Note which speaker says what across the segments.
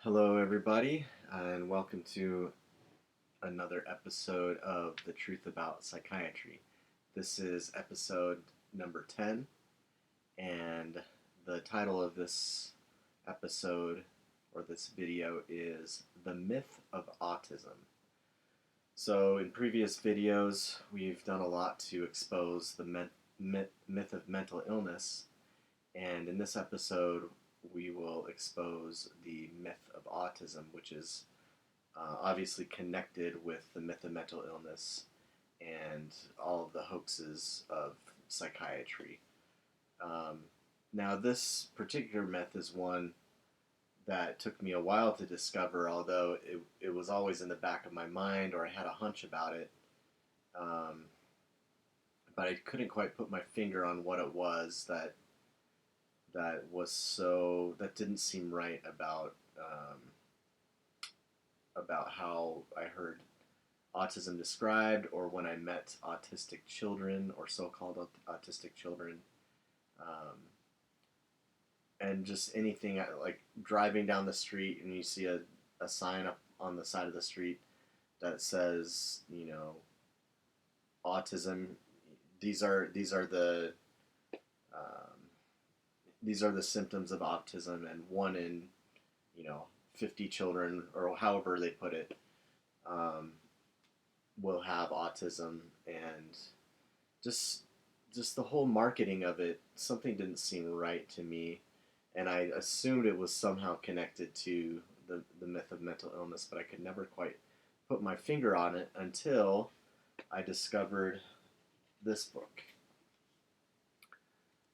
Speaker 1: Hello, everybody, and welcome to another episode of The Truth About Psychiatry. This is episode number 10, and the title of this episode or this video is The Myth of Autism. So, in previous videos, we've done a lot to expose the myth of mental illness, and in this episode, we will expose the myth of autism, which is obviously connected with the myth of mental illness and all of the hoaxes of psychiatry. Um, Now, this particular myth is one that took me a while to discover, although it was always in the back of my mind or I had a hunch about it. Um, but I couldn't quite put my finger on what it was that didn't seem right about how I heard autism described, or when I met autistic children or so-called autistic children, um, and just anything like driving down the street and you see a sign up on the side of the street that says, autism. Um, these are the symptoms of autism, and one in you know 50 children, or however they put it, um, will have autism. And just just the whole marketing of it, something didn't seem right to me, and I assumed it was somehow connected to the myth of mental illness, but I could never quite put my finger on it until I discovered this book,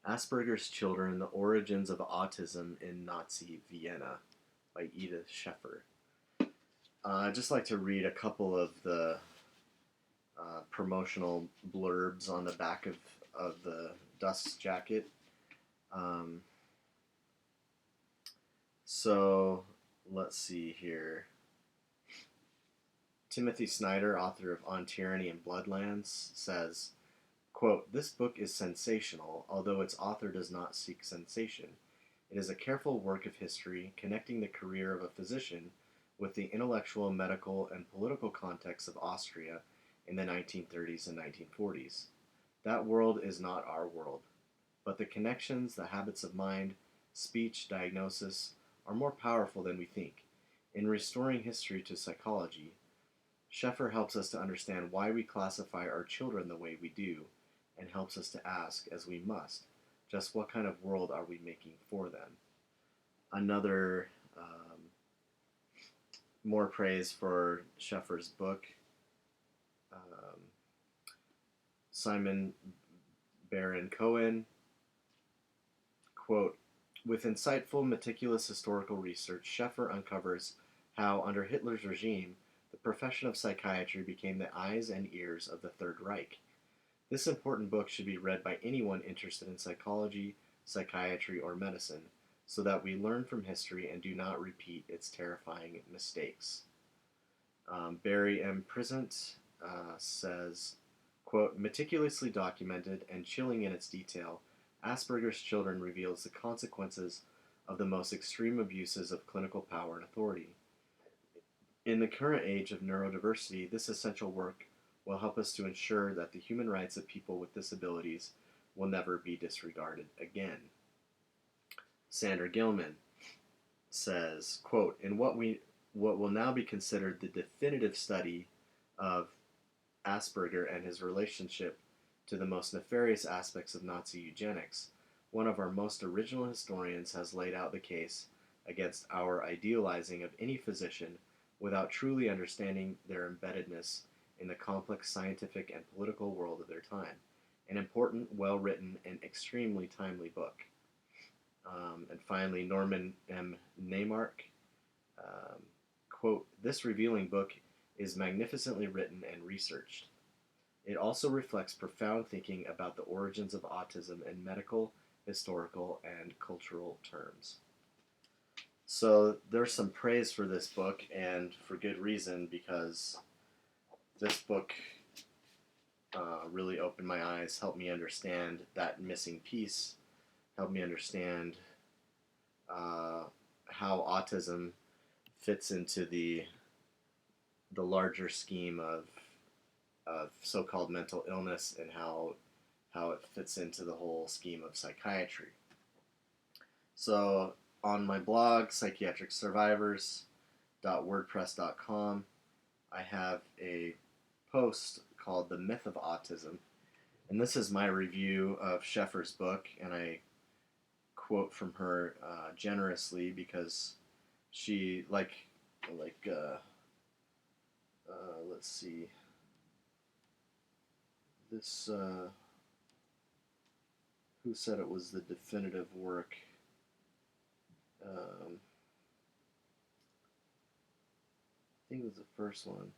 Speaker 1: Asperger's Children: The Origins of Autism in Nazi Vienna, by Edith Sheffer. I'd just like to read a couple of the promotional blurbs on the back of the dust jacket. Um, so let's see here. Timothy Snyder, author of On Tyranny and Bloodlands, says, quote, "This book is sensational, although its author does not seek sensation. It is a careful work of history, connecting the career of a physician with the intellectual, medical, and political context of Austria in the 1930s and 1940s. That world is not our world, but the connections, the habits of mind, speech, diagnosis are more powerful than we think. In restoring history to psychology, Sheffer helps us to understand why we classify our children the way we do, and helps us to ask, as we must, just what kind of world are we making for them." Another more praise for Sheffer's book. Um, Simon Baron Cohen, quote, "With insightful, meticulous historical research, Sheffer uncovers how, under Hitler's regime, the profession of psychiatry became the eyes and ears of the Third Reich. This important book should be read by anyone interested in psychology, psychiatry, or medicine, so that we learn from history and do not repeat its terrifying mistakes." Barry M. Prisant says, quote, "Meticulously documented and chilling in its detail, Asperger's Children reveals the consequences of the most extreme abuses of clinical power and authority. In the current age of neurodiversity, this essential work will help us to ensure that the human rights of people with disabilities will never be disregarded again." Sandra Gilman says, quote, "In what will now be considered the definitive study of Asperger and his relationship to the most nefarious aspects of Nazi eugenics, one of our most original historians has laid out the case against our idealizing of any physician without truly understanding their embeddedness in the complex scientific and political world of their time. An important, well-written, and extremely timely book." And finally, Norman M. Neymark, quote, "This revealing book is magnificently written and researched. It also reflects profound thinking about the origins of autism in medical, historical, and cultural terms." So there's some praise for this book, and for good reason, because this book really opened my eyes, helped me understand that missing piece, helped me understand how autism fits into the larger scheme of so-called mental illness and how it fits into the whole scheme of psychiatry. So on my blog, psychiatricsurvivors.wordpress.com, I have a post called The Myth of Autism. And this is my review of Sheffer's book, and I quote from her generously because she, let's see, this, who said it was the definitive work? I think it was the first one.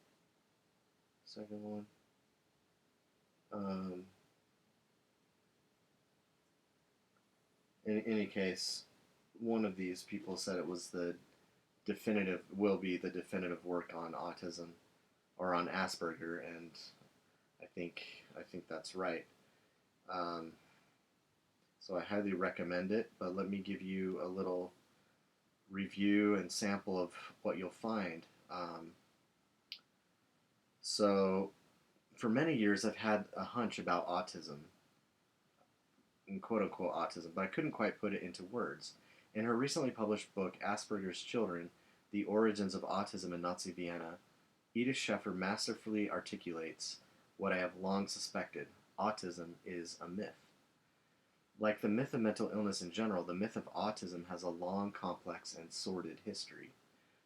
Speaker 1: Second one. In any case, one of these people said it was will be the definitive work on autism or on Asperger, and I think that's right. So I highly recommend it, but let me give you a little review and sample of what you'll find. So for many years I've had a hunch about autism, in quote-unquote autism, but I couldn't quite put it into words. In her recently published book, Asperger's Children, The Origins of Autism in Nazi Vienna, Edith Sheffer masterfully articulates what I have long suspected: autism is a myth. Like the myth of mental illness in general, the myth of autism has a long, complex, and sordid history.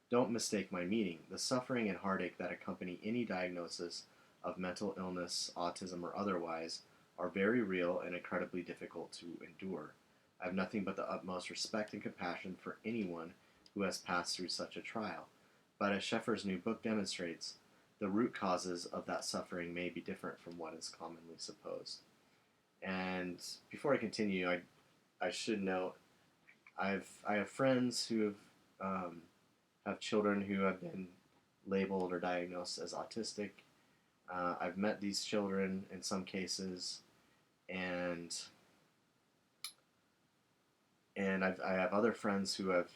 Speaker 1: Don't mistake my meaning. The suffering and heartache that accompany any diagnosis of mental illness, autism, or otherwise are very real and incredibly difficult to endure. I have nothing but the utmost respect and compassion for anyone who has passed through such a trial. But as Sheffer's new book demonstrates, the root causes of that suffering may be different from what is commonly supposed. And before I continue, I should note I have friends who have children who have been labeled or diagnosed as autistic. I've met these children in some cases, and I have other friends who have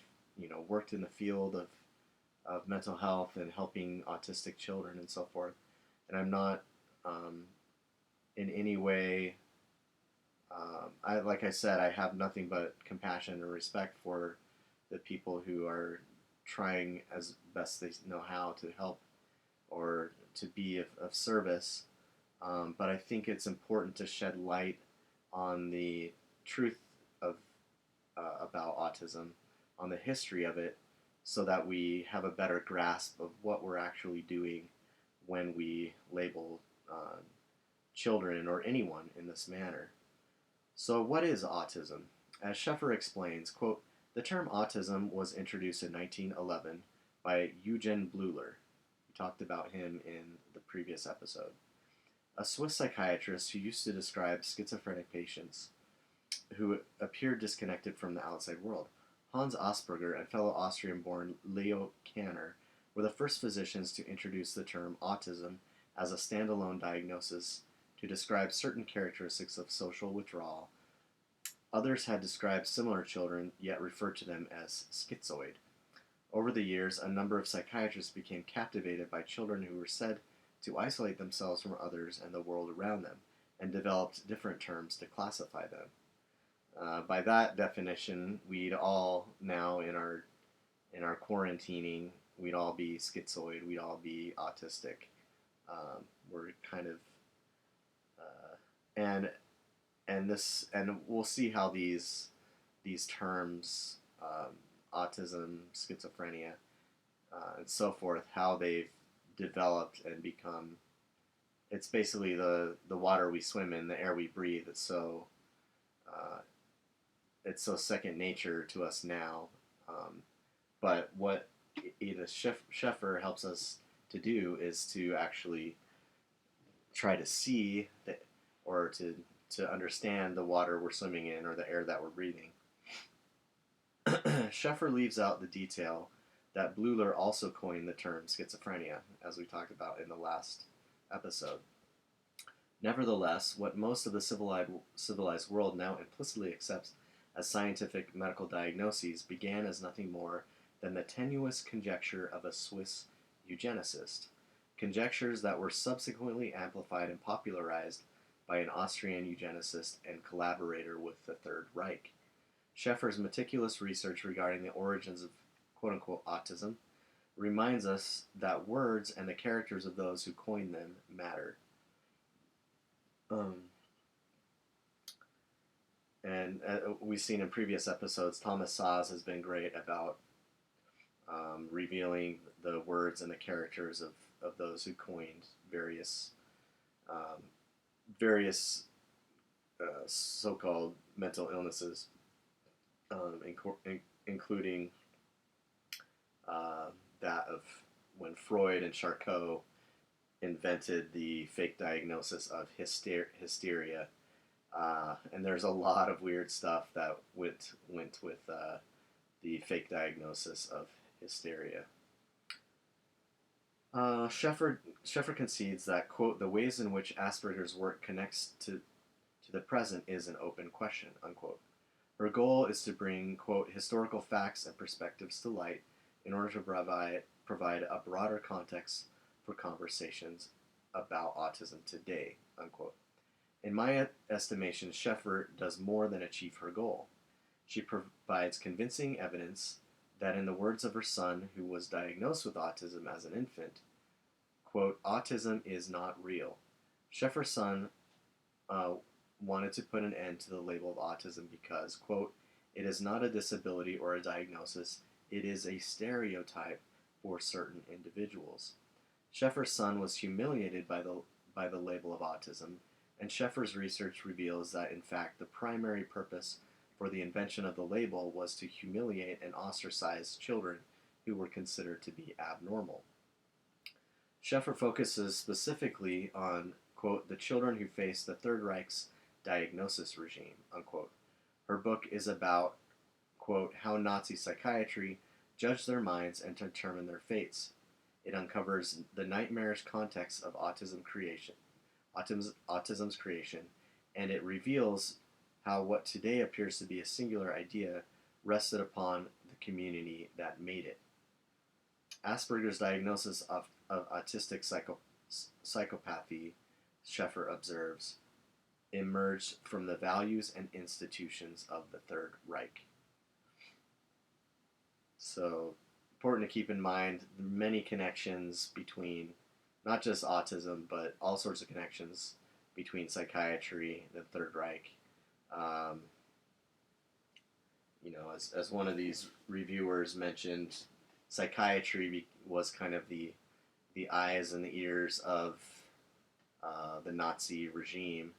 Speaker 1: worked in the field of mental health and helping autistic children and so forth. And I'm not in any way. Like I said, I have nothing but compassion and respect for the people who are trying as best they know how to help or to be of service. But I think it's important to shed light on the truth of about autism, on the history of it, so that we have a better grasp of what we're actually doing when we label children or anyone in this manner. So what is autism? As Sheffer explains, quote, the term autism was introduced in 1911 by Eugen Bleuler. We talked about him in the previous episode. A Swiss psychiatrist who used to describe schizophrenic patients who appeared disconnected from the outside world. Hans Asperger and fellow Austrian-born Leo Kanner were the first physicians to introduce the term autism as a standalone diagnosis to describe certain characteristics of social withdrawal. Others had described similar children, yet referred to them as schizoid. Over the years, a number of psychiatrists became captivated by children who were said to isolate themselves from others and the world around them, and developed different terms to classify them. By that definition, we'd all now in our quarantining, we'd all be schizoid, we'd all be autistic. We're kind of and we'll see how these terms, autism, schizophrenia, and so forth, how they've developed and become. It's basically the water we swim in, the air we breathe. It's so second nature to us now. But what Edith Sheffer helps us to do is to actually try to see that, or to understand the water we're swimming in or the air that we're breathing. Sheffer leaves out the detail that Bleuler also coined the term schizophrenia, as we talked about in the last episode. Nevertheless, what most of the civilized world now implicitly accepts as scientific medical diagnoses began as nothing more than the tenuous conjecture of a Swiss eugenicist, conjectures that were subsequently amplified and popularized by an Austrian eugenicist and collaborator with the Third Reich. Sheffer's meticulous research regarding the origins of quote-unquote autism reminds us that words and the characters of those who coined them matter. And we've seen in previous episodes, Thomas Szasz has been great about revealing the words and the characters of those who coined various so-called mental illnesses, including that of when Freud and Charcot invented the fake diagnosis of hysteria. And there's a lot of weird stuff that went with the fake diagnosis of hysteria. Sheffer concedes that, quote, the ways in which Asperger's work connects to the present is an open question, unquote. Her goal is to bring, quote, historical facts and perspectives to light in order to provide a broader context for conversations about autism today, unquote. In my estimation, Sheffer does more than achieve her goal. She provides convincing evidence that, in the words of her son, who was diagnosed with autism as an infant, quote, autism is not real. Sheffer's son wanted to put an end to the label of autism because, quote, it is not a disability or a diagnosis, it is a stereotype for certain individuals. Sheffer's son was humiliated by the label of autism, and Sheffer's research reveals that, in fact, the primary purpose for the invention of the label was to humiliate and ostracize children who were considered to be abnormal. Sheffer focuses specifically on, quote, the children who face the Third Reich's diagnosis regime, unquote. Her book is about, quote, how Nazi psychiatry judged their minds and determined their fates. It uncovers the nightmarish context of autism's creation, and it reveals how what today appears to be a singular idea rested upon the community that made it. Asperger's diagnosis of autistic psychopathy, Sheffer observes, emerged from the values and institutions of the Third Reich. So, important to keep in mind the many connections between not just autism, but all sorts of connections between psychiatry and the Third Reich. As one of these reviewers mentioned, psychiatry was kind of the eyes and the ears of the Nazi regime,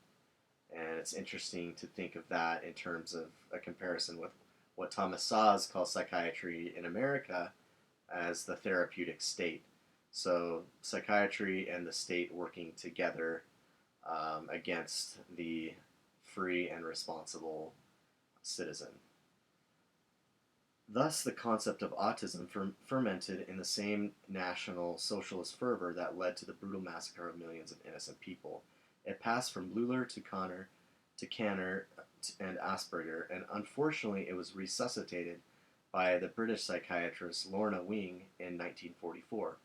Speaker 1: and it's interesting to think of that in terms of a comparison with what Thomas Szasz calls psychiatry in America as the therapeutic state. So psychiatry and the state working together against the free and responsible citizen. Thus, the concept of autism fermented in the same National Socialist fervor that led to the brutal massacre of millions of innocent people. It passed from Bleuler to Kanner and Asperger, and unfortunately it was resuscitated by the British psychiatrist Lorna Wing in 1944.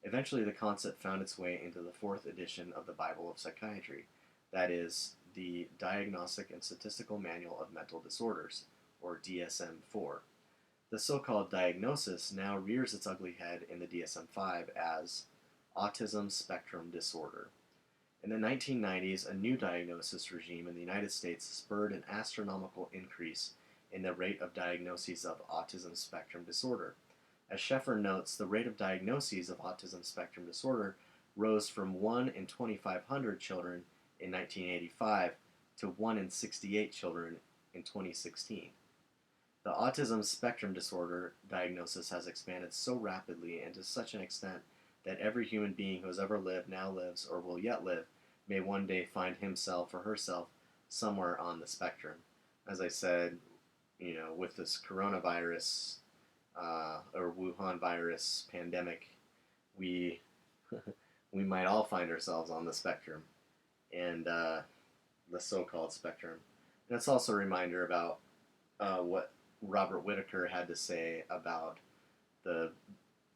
Speaker 1: Eventually the concept found its way into the 4th edition of the Bible of Psychiatry, that is, the Diagnostic and Statistical Manual of Mental Disorders, or DSM-4. The so-called diagnosis now rears its ugly head in the DSM-5 as Autism Spectrum Disorder. In the 1990s, a new diagnosis regime in the United States spurred an astronomical increase in the rate of diagnoses of autism spectrum disorder. As Sheffer notes, the rate of diagnoses of autism spectrum disorder rose from 1 in 2,500 children in 1985 to 1 in 68 children in 2016. The autism spectrum disorder diagnosis has expanded so rapidly and to such an extent that every human being who has ever lived, now lives, or will yet live may one day find himself or herself somewhere on the spectrum. As I said, with this coronavirus or Wuhan virus pandemic, we might all find ourselves on the spectrum, and the so-called spectrum. And it's also a reminder about what Robert Whitaker had to say about the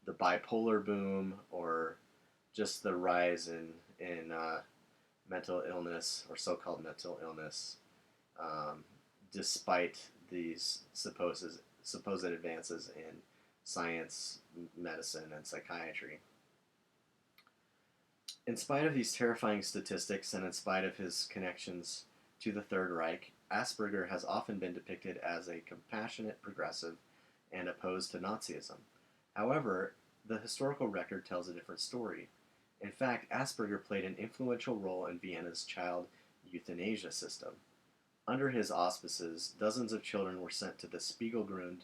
Speaker 1: the bipolar boom, or just the rise in mental illness, or so-called mental illness, um, despite these supposed advances in science, medicine, and psychiatry. In spite of these terrifying statistics, and in spite of his connections to the Third Reich, Asperger has often been depicted as a compassionate progressive and opposed to Nazism. However, the historical record tells a different story. In fact, Asperger played an influential role in Vienna's child euthanasia system. Under his auspices, dozens of children were sent to the Spiegelgrund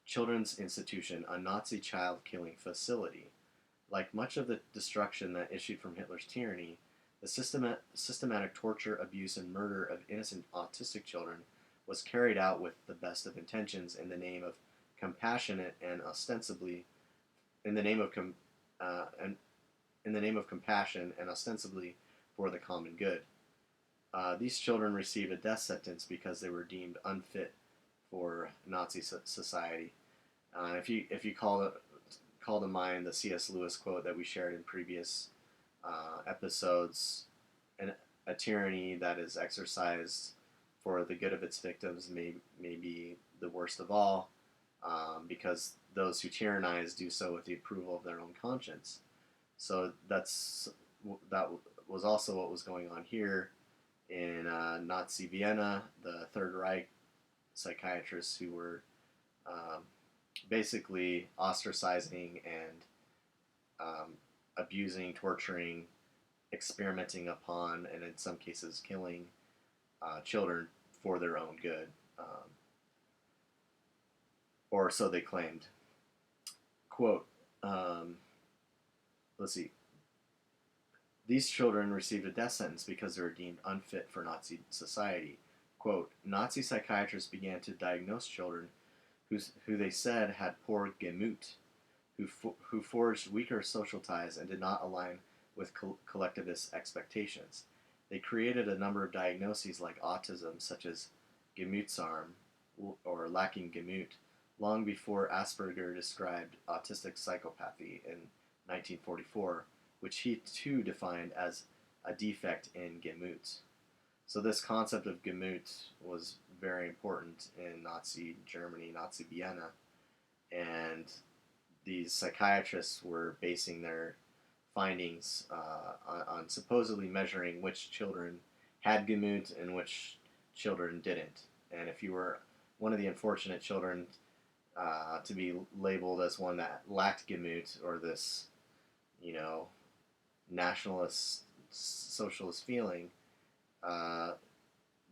Speaker 1: Children's Institution, a Nazi child-killing facility. Like much of the destruction that issued from Hitler's tyranny, the systematic torture, abuse, and murder of innocent autistic children was carried out with the best of intentions in the name of compassionate and ostensibly in the name of and in the name of compassion and ostensibly for the common good. These children received a death sentence because they were deemed unfit for Nazi society. If you call to mind the C.S. Lewis quote that we shared in previous episodes, a tyranny that is exercised for the good of its victims may be the worst of all, because those who tyrannize do so with the approval of their own conscience. So that was also what was going on here in Nazi Vienna. The Third Reich psychiatrists who were basically ostracizing and abusing, torturing, experimenting upon, and in some cases killing children for their own good, or so they claimed. Quote, let's see. These children received a death sentence because they were deemed unfit for Nazi society. Quote, Nazi psychiatrists began to diagnose children who they said had poor Gemüt, who forged weaker social ties and did not align with collectivist expectations. They created a number of diagnoses like autism, such as Gemütsarm, or lacking Gemüt, long before Asperger described autistic psychopathy in 1944, which he too defined as a defect in Gemüt. So this concept of Gemüt was very important in Nazi Germany, Nazi Vienna, and these psychiatrists were basing their findings on supposedly measuring which children had Gemüt and which children didn't. And if you were one of the unfortunate children to be labeled as one that lacked Gemüt, or this, nationalist, socialist feeling,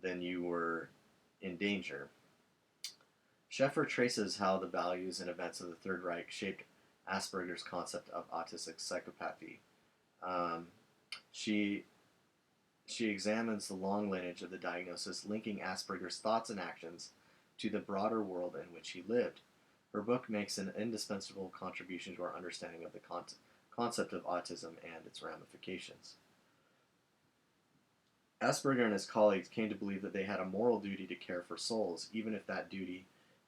Speaker 1: then you were in danger. Sheffer traces how the values and events of the Third Reich shaped Asperger's concept of autistic psychopathy. She examines the long lineage of the diagnosis, linking Asperger's thoughts and actions to the broader world in which he lived. Her book makes an indispensable contribution to our understanding of the concept of autism and its ramifications. Asperger and his colleagues came to believe that they had a moral duty to care for souls, even if that duty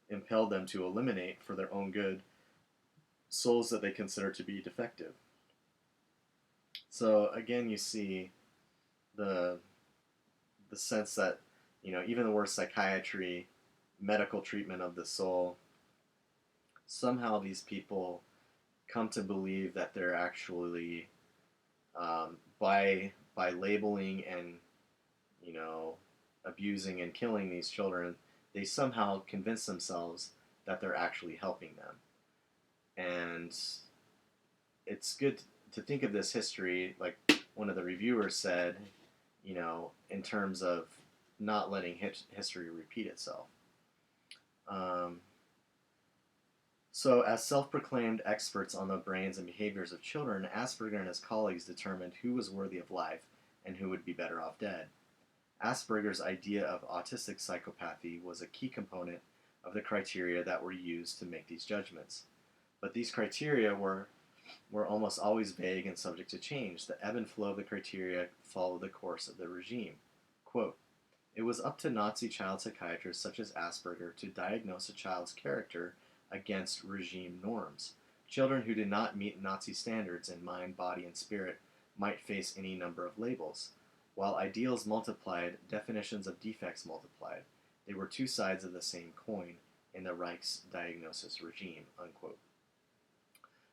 Speaker 1: impelled them to eliminate, for their own good, souls that they considered to be defective. So again, you see the sense that, even the word psychiatry, medical treatment of the soul, somehow these people come to believe that they're actually, by labeling and abusing and killing these children, they somehow convince themselves that they're actually helping them. And it's good to think of this history, like one of the reviewers said, in terms of not letting history repeat itself. So as self-proclaimed experts on the brains and behaviors of children, Asperger and his colleagues determined who was worthy of life and who would be better off dead. Asperger's idea of autistic psychopathy was a key component of the criteria that were used to make these judgments. But these criteria were almost always vague and subject to change. The ebb and flow of the criteria followed the course of the regime. Quote, it was up to Nazi child psychiatrists such as Asperger to diagnose a child's character against regime norms. Children who did not meet Nazi standards in mind, body, and spirit might face any number of labels. While ideals multiplied, definitions of defects multiplied. They were two sides of the same coin in the Reich's diagnosis regime, unquote.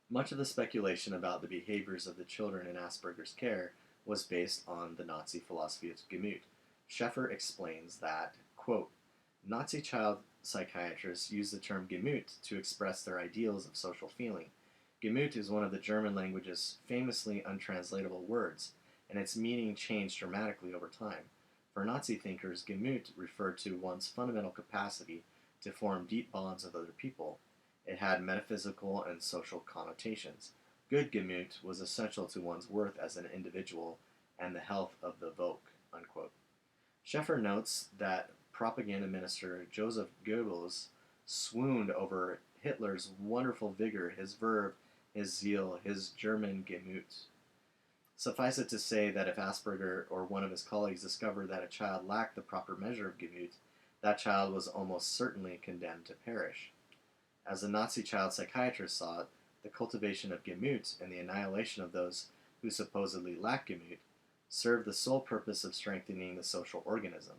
Speaker 1: Much of the speculation about the behaviors of the children in Asperger's care was based on the Nazi philosophy of Gemüt. Sheffer explains that, quote, Nazi child psychiatrists use the term Gemüt to express their ideals of social feeling. Gemüt is one of the German language's famously untranslatable words, and its meaning changed dramatically over time. For Nazi thinkers, Gemüt referred to one's fundamental capacity to form deep bonds with other people. It had metaphysical and social connotations. Good Gemüt was essential to one's worth as an individual and the health of the Volk, unquote. Sheffer notes that propaganda minister Joseph Goebbels swooned over Hitler's wonderful vigor, his verve, his zeal, his German Gemüt. Suffice it to say that if Asperger or one of his colleagues discovered that a child lacked the proper measure of Gemüt, that child was almost certainly condemned to perish. As the Nazi child psychiatrist saw it, the cultivation of Gemüt and the annihilation of those who supposedly lack Gemüt served the sole purpose of strengthening the social organism.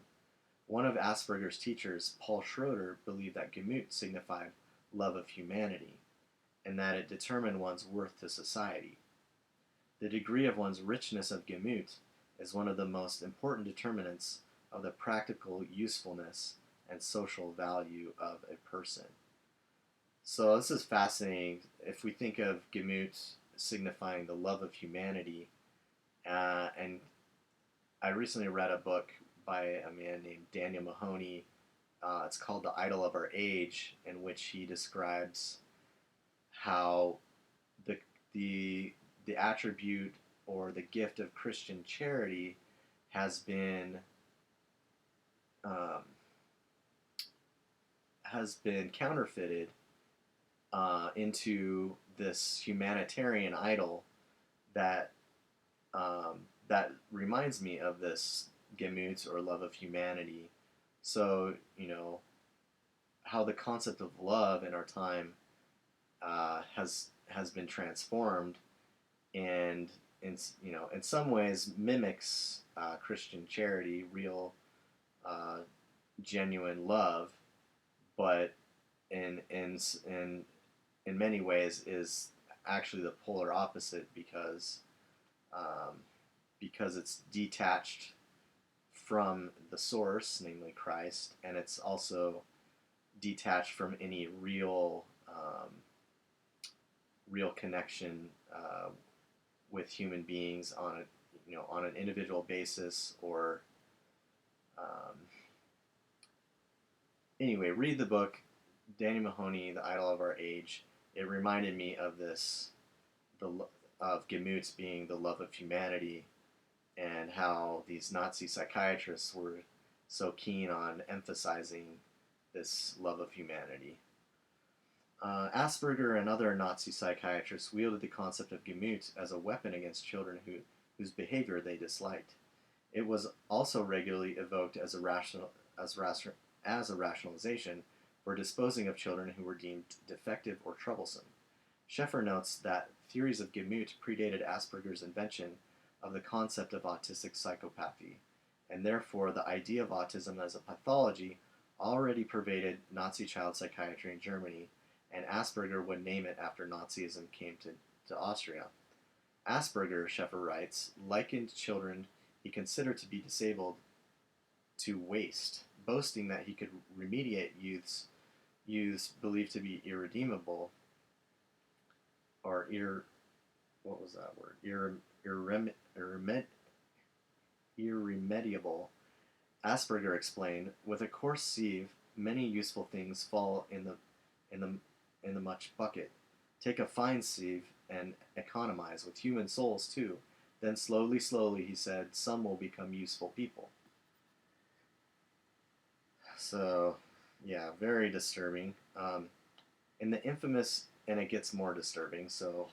Speaker 1: One of Asperger's teachers, Paul Schroeder, believed that Gemüt signified love of humanity, and that it determined one's worth to society. The degree of one's richness of Gemüt is one of the most important determinants of the practical usefulness and social value of a person. So this is fascinating. If we think of Gemüt signifying the love of humanity, and I recently read a book by a man named Daniel Mahoney. It's called The Idol of Our Age, in which he describes how the attribute or the gift of Christian charity has been counterfeited into this humanitarian idol that that reminds me of this Gemüt or love of humanity. So, how the concept of love in our time has been transformed, and in some ways mimics Christian charity, real, genuine love, but in many ways is actually the polar opposite because it's detached from the source, namely Christ, and it's also detached from any real connection with human beings on an individual basis, or anyway, read the book Danny Mahoney, The Idol of Our Age. It reminded me of this, of Gemüt being the love of humanity, and how these Nazi psychiatrists were so keen on emphasizing this love of humanity. Asperger and other Nazi psychiatrists wielded the concept of Gemüt as a weapon against children whose behavior they disliked. It was also regularly evoked as a rationalization for disposing of children who were deemed defective or troublesome. Sheffer notes that theories of Gemüt predated Asperger's invention of the concept of autistic psychopathy, and therefore the idea of autism as a pathology already pervaded Nazi child psychiatry in Germany, and Asperger would name it after Nazism came to Austria. Asperger, Sheffer writes, likened children he considered to be disabled to waste, boasting that he could remediate youths believed to be irredeemable, or irremediable. Asperger explained, with a coarse sieve, many useful things fall in the much bucket. Take a fine sieve and economize with human souls too. Then slowly, he said, some will become useful people. So, yeah, very disturbing. In the infamous, and it gets more disturbing, so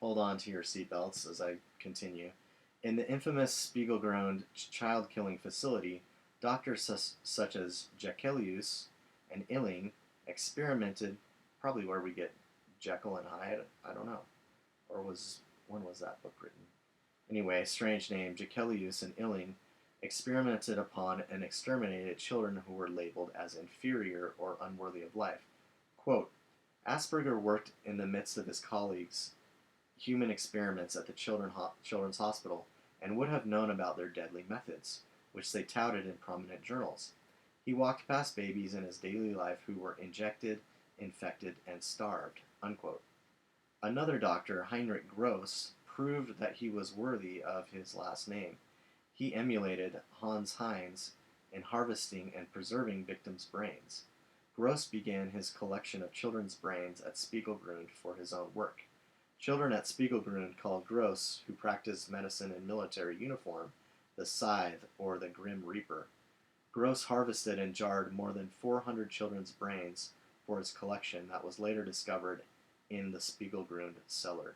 Speaker 1: hold on to your seatbelts as I continue. In the infamous Spiegelground child-killing facility, doctors such as Jekelius and Illing experimented probably where we get Jekyll and Hyde. I don't know. Or when was that book written? Anyway, strange name. Jekelius and Illing experimented upon and exterminated children who were labeled as inferior or unworthy of life. Quote, Asperger worked in the midst of his colleagues' human experiments at the Children's Hospital and would have known about their deadly methods, which they touted in prominent journals. He walked past babies in his daily life who were injected, infected, and starved. Unquote. Another doctor, Heinrich Gross, proved that he was worthy of his last name. He emulated Hans Heinz in harvesting and preserving victims' brains. Gross began his collection of children's brains at Spiegelgrund for his own work. Children at Spiegelgrund called Gross, who practiced medicine in military uniform, the Scythe or the Grim Reaper. Gross harvested and jarred more than 400 children's brains for his collection that was later discovered in the Spiegelgrund cellar.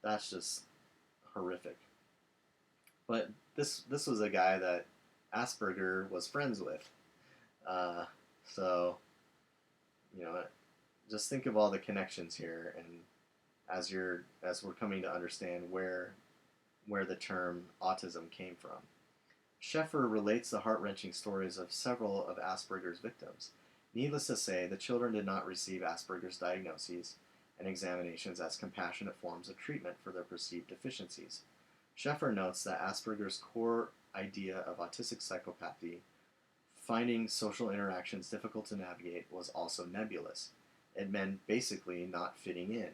Speaker 1: That's just horrific. But this was a guy that Asperger was friends with. So, just think of all the connections here, and as we're coming to understand where the term autism came from. Sheffer relates the heart-wrenching stories of several of Asperger's victims. Needless to say, the children did not receive Asperger's diagnoses and examinations as compassionate forms of treatment for their perceived deficiencies. Sheffer notes that Asperger's core idea of autistic psychopathy, finding social interactions difficult to navigate, was also nebulous. It meant basically not fitting in.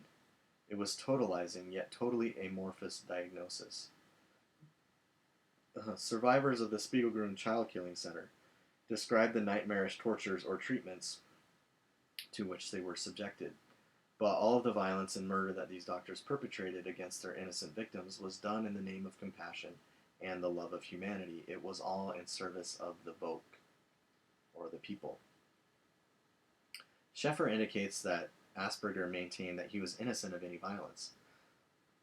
Speaker 1: It was totalizing, yet totally amorphous diagnosis. Survivors of the Spiegelgrund Child Killing Center described the nightmarish tortures or treatments to which they were subjected. But all of the violence and murder that these doctors perpetrated against their innocent victims was done in the name of compassion and the love of humanity. It was all in service of the Volk, or the people. Sheffer indicates that Asperger maintained that he was innocent of any violence.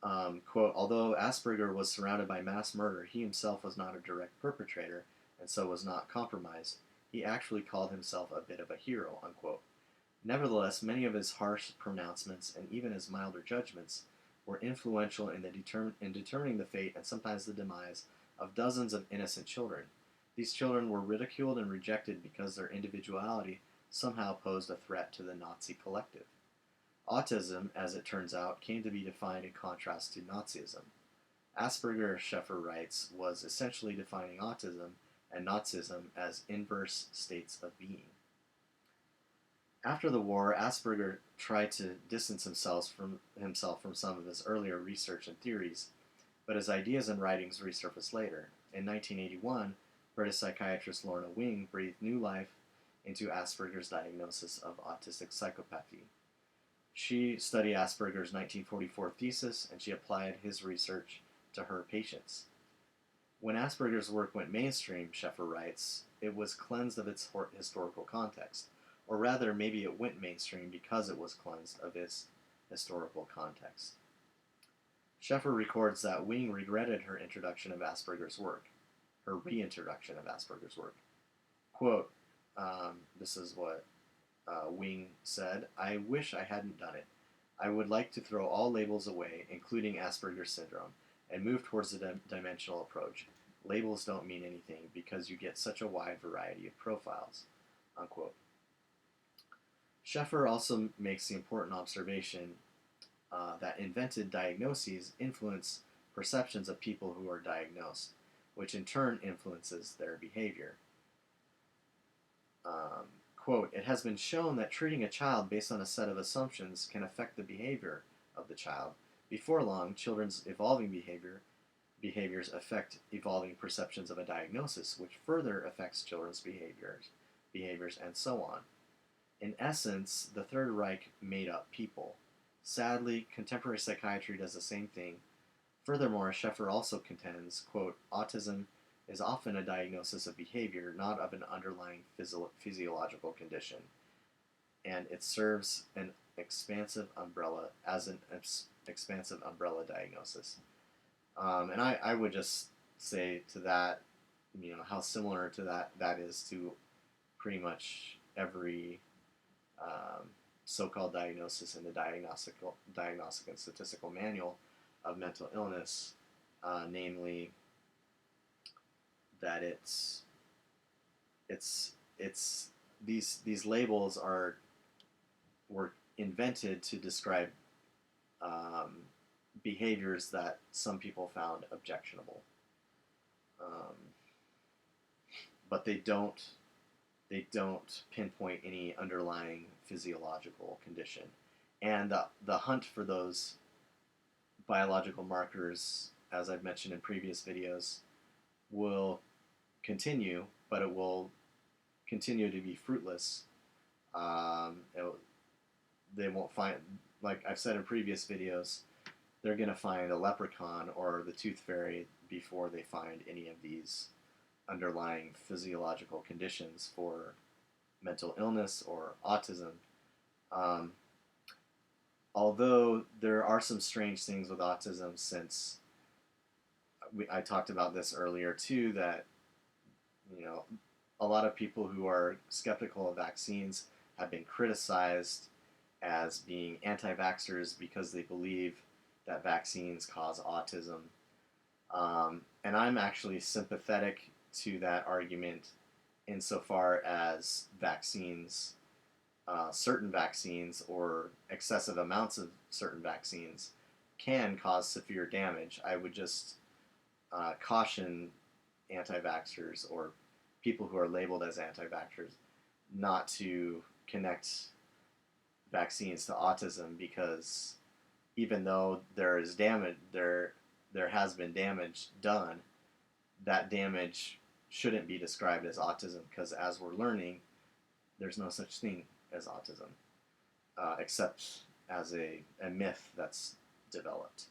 Speaker 1: Quote, although Asperger was surrounded by mass murder, he himself was not a direct perpetrator, and so was not compromised. He actually called himself a bit of a hero, unquote. Nevertheless, many of his harsh pronouncements and even his milder judgments were influential in determining the fate and sometimes the demise of dozens of innocent children. These children were ridiculed and rejected because their individuality somehow posed a threat to the Nazi collective. Autism, as it turns out, came to be defined in contrast to Nazism. Asperger, Sheffer writes, was essentially defining autism and Nazism as inverse states of being. After the war, Asperger tried to distance himself from some of his earlier research and theories, but his ideas and writings resurfaced later. In 1981, British psychiatrist Lorna Wing breathed new life into Asperger's diagnosis of autistic psychopathy. She studied Asperger's 1944 thesis, and she applied his research to her patients. When Asperger's work went mainstream, Sheffer writes, it was cleansed of its historical context. Or rather, maybe it went mainstream because it was cleansed of its historical context. Sheffer records that Wing regretted her introduction of Asperger's work, her reintroduction of Asperger's work. Quote, this is what Wing said, I wish I hadn't done it. I would like to throw all labels away, including Asperger's syndrome, and move towards a dimensional approach. Labels don't mean anything because you get such a wide variety of profiles. Unquote. Sheffer also makes the important observation that invented diagnoses influence perceptions of people who are diagnosed, which in turn influences their behavior. Quote, it has been shown that treating a child based on a set of assumptions can affect the behavior of the child. Before long, children's evolving behaviors affect evolving perceptions of a diagnosis, which further affects children's behaviors, and so on. In essence, the Third Reich made up people. Sadly, contemporary psychiatry does the same thing. Furthermore, Sheffer also contends, quote, autism is often a diagnosis of behavior, not of an underlying physiological condition, and it serves an expansive umbrella diagnosis. And I would just say to that, how similar to that is to pretty much every so-called diagnosis in the Diagnostic and Statistical Manual of Mental Illness, namely that it's these labels were invented to describe behaviors that some people found objectionable, but they don't pinpoint any underlying physiological condition. And the hunt for those biological markers, as I've mentioned in previous videos, will continue, but it will continue to be fruitless. They won't find, like I've said in previous videos, they're going to find a leprechaun or the tooth fairy before they find any of these underlying physiological conditions for mental illness or autism. Although there are some strange things with autism, since I talked about this earlier too, that a lot of people who are skeptical of vaccines have been criticized as being anti-vaxxers because they believe that vaccines cause autism. And I'm actually sympathetic to that argument insofar as vaccines, certain vaccines or excessive amounts of certain vaccines can cause severe damage. I would just caution anti-vaxxers or people who are labeled as anti-vaxxers not to connect vaccines to autism, because even though there is damage, there has been damage done, that damage shouldn't be described as autism, because as we're learning, there's no such thing as autism, except as a myth that's developed.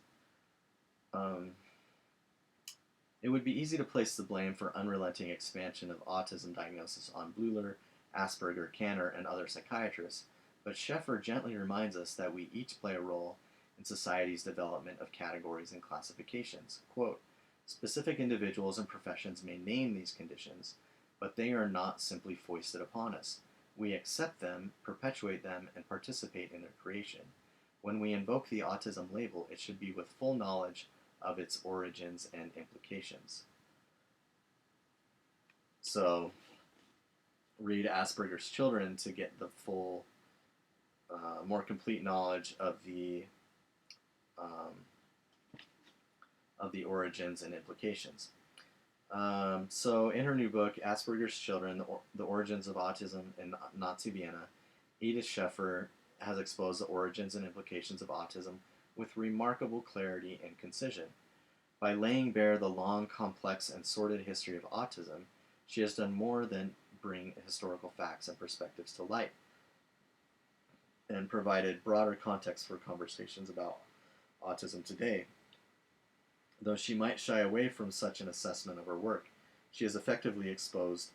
Speaker 1: It would be easy to place the blame for unrelenting expansion of autism diagnosis on Bleuler, Asperger, Kanner, and other psychiatrists, but Sheffer gently reminds us that we each play a role in society's development of categories and classifications. Quote, specific individuals and professions may name these conditions, but they are not simply foisted upon us. We accept them, perpetuate them, and participate in their creation. When we invoke the autism label, it should be with full knowledge of its origins and implications. So, read Asperger's Children to get the full, more complete knowledge of the origins and implications. So, in her new book, Asperger's Children, The Origins of Autism in Nazi Vienna, Edith Sheffer has exposed the origins and implications of autism with remarkable clarity and concision. By laying bare the long, complex, and sordid history of autism, she has done more than bring historical facts and perspectives to light, and provided broader context for conversations about autism today. Though she might shy away from such an assessment of her work, she has effectively exposed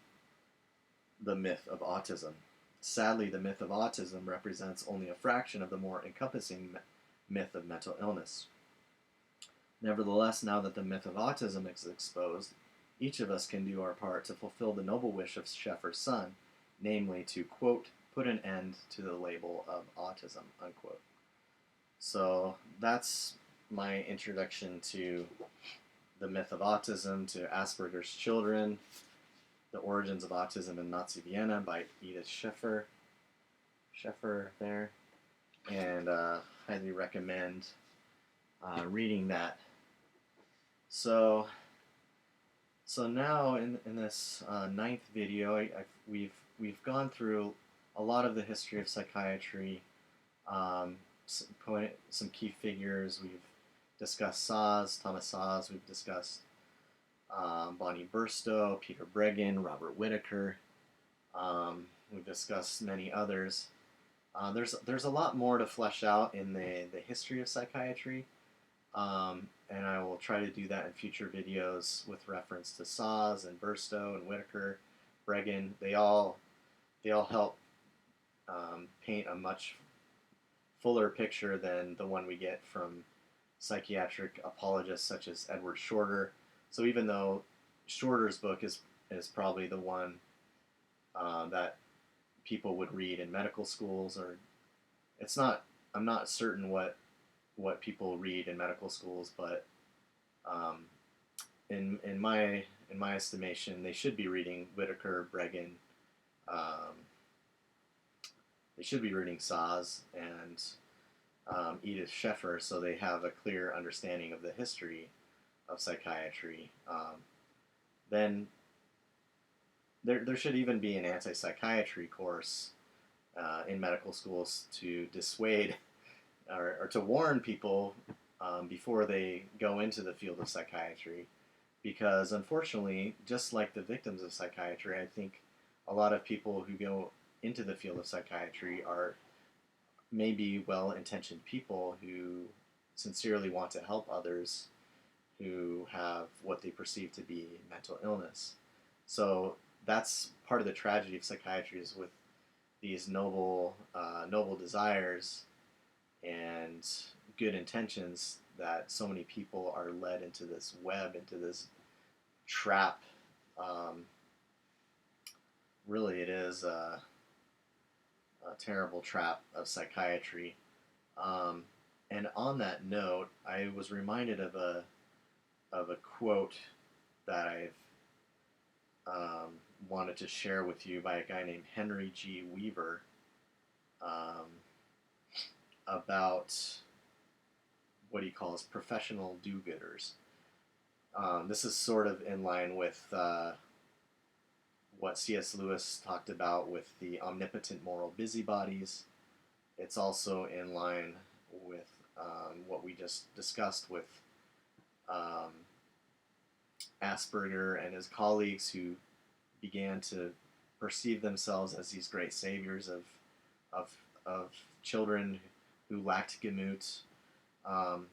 Speaker 1: the myth of autism. Sadly, the myth of autism represents only a fraction of the more encompassing myth of mental illness. Nevertheless, now that the myth of autism is exposed, each of us can do our part to fulfill the noble wish of Sheffer's son, namely to, quote, put an end to the label of autism, unquote. So that's my introduction to the myth of autism, to Asperger's Children, The Origins of Autism in Nazi Vienna by Edith Sheffer there, and highly recommend reading that. So now in this ninth video, we've gone through a lot of the history of psychiatry, some key figures. We've discussed Thomas Saz. We've discussed Bonnie Burstow, Peter Breggin, Robert Whitaker. We've discussed many others. There's a lot more to flesh out in the history of psychiatry, and I will try to do that in future videos with reference to Saz and Burstow and Whitaker, Breggin. They all help paint a much fuller picture than the one we get from psychiatric apologists such as Edward Shorter. So even though Shorter's book is probably the one that people would read in medical schools, or it's not. I'm not certain what people read in medical schools, but um, in my estimation, they should be reading Whitaker, Bregan. Um, they should be reading Saz and Edith Sheffer, so they have a clear understanding of the history of psychiatry. Then there should even be an anti-psychiatry course in medical schools to dissuade or to warn people before they go into the field of psychiatry. Because unfortunately, just like the victims of psychiatry, I think a lot of people who go into the field of psychiatry are maybe well-intentioned people who sincerely want to help others who have what they perceive to be mental illness. So that's part of the tragedy of psychiatry, is with these noble desires and good intentions, that so many people are led into this web, into this trap. Um, Really, it is a terrible trap of psychiatry. Um, and on that note, I was reminded of a quote that I've wanted to share with you by a guy named Henry G. Weaver, um, about what he calls professional do-gooders. This is sort of in line with what C.S. Lewis talked about with the omnipotent moral busybodies. It's also in line with what we just discussed with um, Asperger and his colleagues, who began to perceive themselves as these great saviors of, of children who lacked Gemut.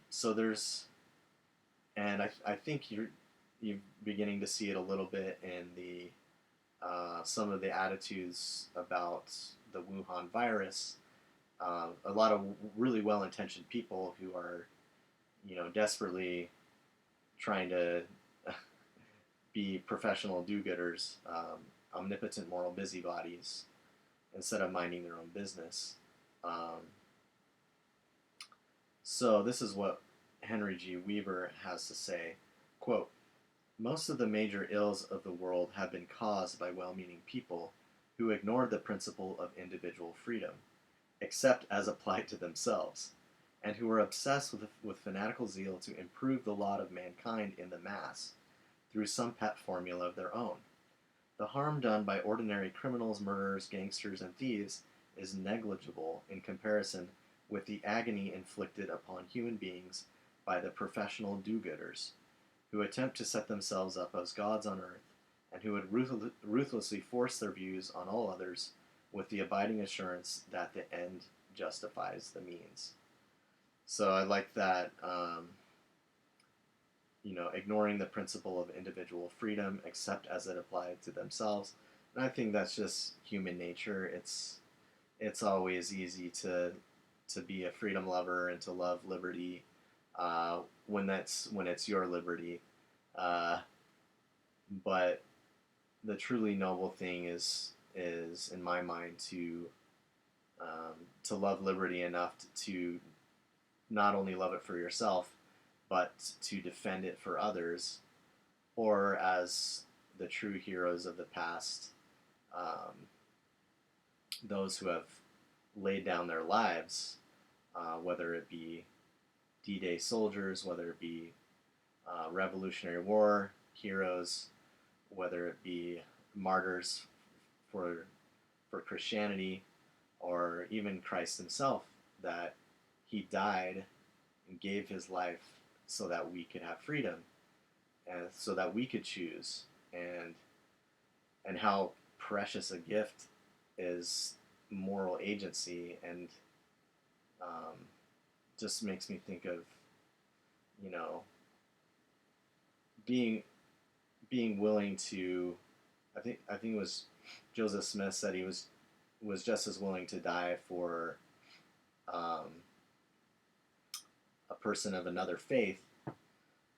Speaker 1: So there's, and I think you're beginning to see it a little bit in the some of the attitudes about the Wuhan virus. A lot of really well-intentioned people who are, desperately trying to be professional do-gooders, omnipotent moral busybodies, instead of minding their own business. So this is what Henry G. Weaver has to say, quote, "Most of the major ills of the world have been caused by well-meaning people who ignored the principle of individual freedom, except as applied to themselves, and who were obsessed with fanatical zeal to improve the lot of mankind in the mass through some pet formula of their own. The harm done by ordinary criminals, murderers, gangsters, and thieves is negligible in comparison with the agony inflicted upon human beings by the professional do-gooders, who attempt to set themselves up as gods on earth, and who would ruthlessly force their views on all others with the abiding assurance that the end justifies the means." So I like that, ignoring the principle of individual freedom except as it applied to themselves. And I think that's just human nature. It's always easy to be a freedom lover and to love liberty when it's your liberty. But the truly noble thing is in my mind to love liberty enough to not only love it for yourself, but to defend it for others, or as the true heroes of the past, those who have laid down their lives, whether it be D-Day soldiers, whether it be Revolutionary War heroes, whether it be martyrs for Christianity, or even Christ himself, that he died and gave his life so that we could have freedom, and so that we could choose, and how precious a gift is moral agency. And just makes me think of, you know, being willing to, I think it was Joseph Smith said he was just as willing to die for a person of another faith.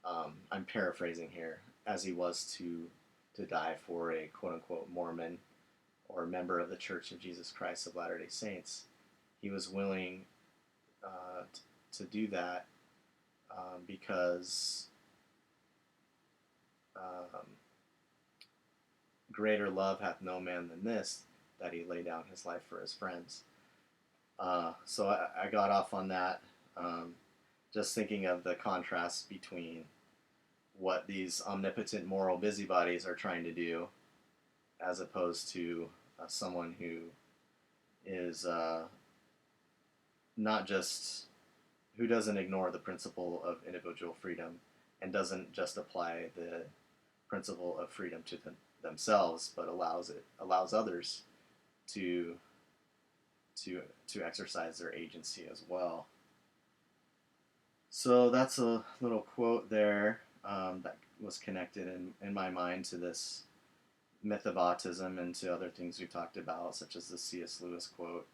Speaker 1: I'm paraphrasing here, as he was to die for a quote unquote Mormon or member of the Church of Jesus Christ of Latter-day Saints, he was willing to do that because greater love hath no man than this, that he lay down his life for his friends. So I got off on that, just thinking of the contrast between what these omnipotent moral busybodies are trying to do, as opposed to someone who is not just, who doesn't ignore the principle of individual freedom and doesn't just apply the principle of freedom to themselves, but allows others to exercise their agency as well. So that's a little quote there that was connected in my mind to this myth of autism and to other things we talked about, such as the C.S. Lewis quote.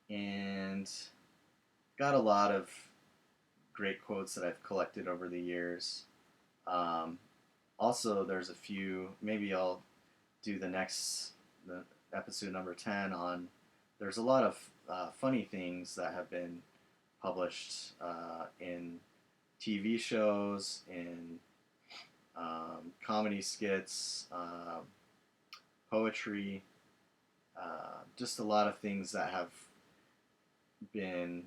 Speaker 1: And got a lot of great quotes that I've collected over the years. Also, there's a few, maybe I'll do the episode number 10 on, there's a lot of funny things that have been published in TV shows, in comedy skits, poetry, just a lot of things that have been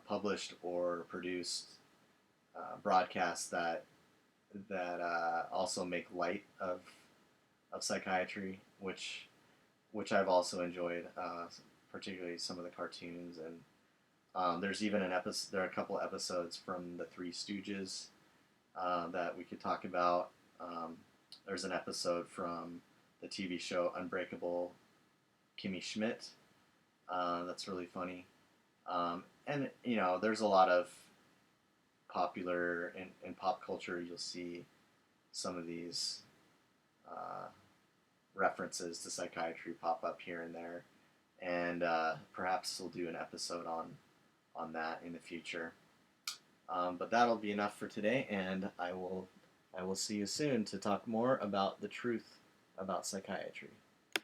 Speaker 1: published or produced, broadcasts that also make light of psychiatry, which I've also enjoyed, particularly some of the cartoons. And there's even there are a couple episodes from the Three Stooges that we could talk about. There's an episode from the TV show Unbreakable Kimmy Schmidt that's really funny. And there's a lot of popular in pop culture. You'll see some of these references to psychiatry pop up here and there, and perhaps we'll do an episode on that in the future. But that'll be enough for today, and I will see you soon to talk more about the truth about psychiatry.